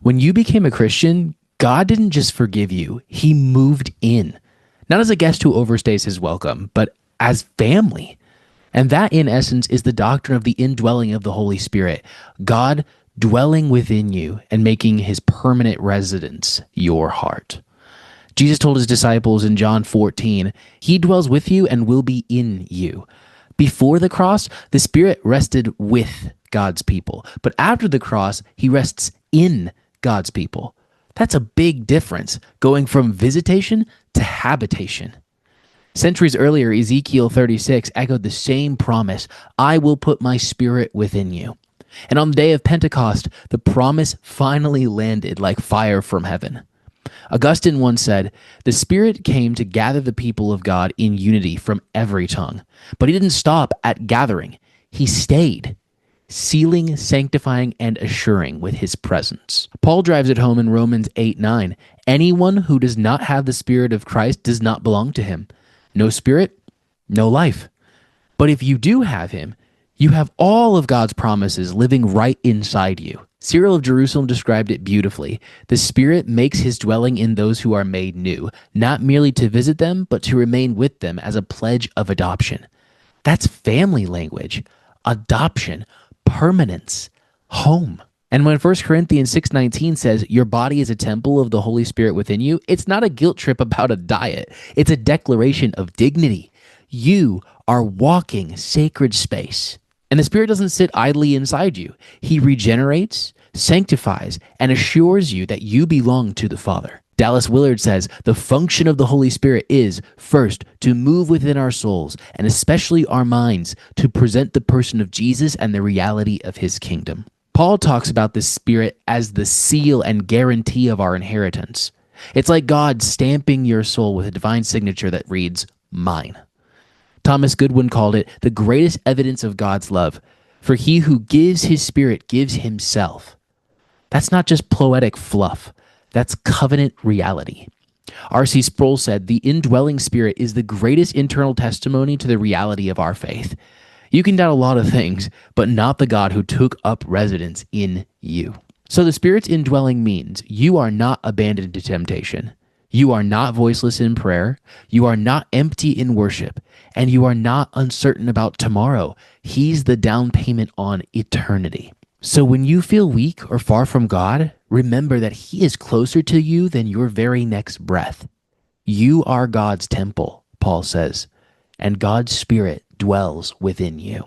When you became a Christian, God didn't just forgive you, he moved in. Not as a guest who overstays his welcome, but as family. And that, in essence, is the doctrine of the indwelling of the Holy Spirit. God dwelling within you and making his permanent residence your heart. Jesus told his disciples in John 14, he dwells with you and will be in you. Before the cross, the Spirit rested with God's people. But after the cross, he rests in God's people. That's a big difference, going from visitation to habitation. Centuries earlier, Ezekiel 36 echoed the same promise, I will put my Spirit within you. And on the day of Pentecost, the promise finally landed like fire from heaven. Augustine once said, the Spirit came to gather the people of God in unity from every tongue. But he didn't stop at gathering. He stayed, sealing, sanctifying, and assuring with his presence. Paul drives it home in Romans 8:9. Anyone who does not have the Spirit of Christ does not belong to him. No Spirit, no life. But if you do have him, you have all of God's promises living right inside you. Cyril of Jerusalem described it beautifully. The Spirit makes his dwelling in those who are made new, not merely to visit them, but to remain with them as a pledge of adoption. That's family language. Adoption, permanence, home. And when 1 Corinthians 6:19 says, your body is a temple of the Holy Spirit within you, it's not a guilt trip about a diet. It's a declaration of dignity. You are walking sacred space. And the Spirit doesn't sit idly inside you. He regenerates, sanctifies, and assures you that you belong to the Father. Dallas Willard says, the function of the Holy Spirit is, first, to move within our souls, and especially our minds, to present the person of Jesus and the reality of his kingdom. Paul talks about the Spirit as the seal and guarantee of our inheritance. It's like God stamping your soul with a divine signature that reads, mine. Thomas Goodwin called it the greatest evidence of God's love, for he who gives his Spirit gives himself. That's not just poetic fluff. That's covenant reality. R.C. Sproul said, the indwelling Spirit is the greatest internal testimony to the reality of our faith. You can doubt a lot of things, but not the God who took up residence in you. So the Spirit's indwelling means you are not abandoned to temptation. You are not voiceless in prayer. You are not empty in worship. And you are not uncertain about tomorrow. He's the down payment on eternity. So when you feel weak or far from God, remember that he is closer to you than your very next breath. You are God's temple, Paul says, and God's Spirit dwells within you.